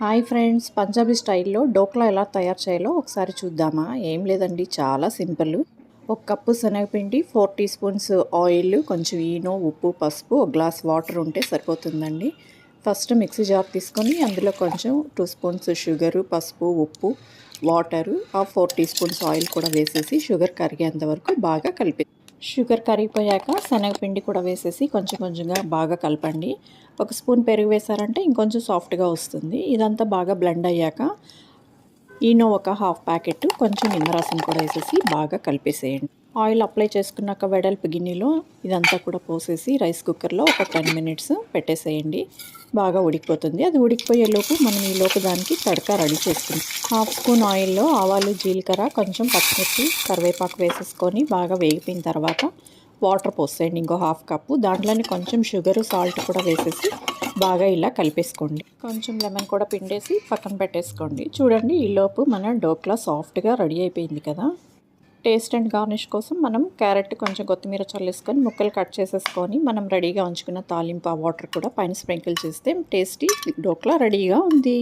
Hi friends, Punjabi స్టైల్లో డోక్లా ఎలా తయారు చేయాలో ఒకసారి చూద్దామా? ఏం లేదండి, చాలా సింపుల్. ఒక కప్పు శనగపిండి, 4 టీ స్పూన్స్ ఆయిల్, కొంచెం ఈనో, ఉప్పు, పసుపు, ఒక గ్లాస్ వాటర్ ఉంటే సరిపోతుందండి. ఫస్ట్ మిక్సీ జార్ తీసుకొని అందులో కొంచెం 2 స్పూన్స్ షుగరు, పసుపు, ఉప్పు, వాటరు, 4 టీ స్పూన్స్ ఆయిల్ కూడా వేసేసి షుగర్ కరిగేంత వరకు బాగా కలిపి షుగర్ కరిగిపోయాక శనగపిండి కూడా వేసేసి కొంచెం కొంచెంగా బాగా కలపండి. ఒక స్పూన్ పెరుగు వేసారంటే ఇంకొంచెం సాఫ్ట్గా వస్తుంది. ఇదంతా బాగా బ్లెండ్ అయ్యాక ఈనో ఒక హాఫ్ ప్యాకెట్, కొంచెం నిమ్మరసం కూడా వేసేసి బాగా కలిపేసేయండి. ఆయిల్ అప్లై చేసుకున్నాక వెడల్పు గిన్నెలో ఇదంతా కూడా పోసేసి రైస్ కుక్కర్లో ఒక 10 మినిట్స్ పెట్టేసేయండి. బాగా ఉడికిపోతుంది. అది ఉడికిపోయేలోపు మనం ఈలోపు దానికి తడక రెడీ చేసుకుంటాం. హాఫ్ స్పూన్ ఆయిల్లో ఆవాలు, జీలకర్ర, కొంచెం పచ్చిమిర్చి, కరివేపాకు వేసేసుకొని బాగా వేగిపోయిన తర్వాత వాటర్ పోసేయండి. ఇంకో హాఫ్ కప్పు. దాంట్లోనే కొంచెం షుగరు, సాల్ట్ కూడా వేసేసి బాగా ఇలా కలిపేసుకోండి. కొంచెం లెమన్ కూడా పిండేసి పక్కన పెట్టేసుకోండి. చూడండి, ఈలోపు మన డోక్లా సాఫ్ట్గా రెడీ అయిపోయింది కదా. టేస్ట్ అండ్ గార్నిష్ కోసం మనం క్యారెట్, కొంచెం కొత్తిమీర చల్లేసుకొని ముక్కలు కట్ చేసేసుకొని మనం రెడీగా ఉంచుకున్న తాలింపు ఆ వాటర్ కూడా పైన స్ప్రింకిల్ చేస్తే టేస్టీ డోక్లా రెడీగా ఉంది.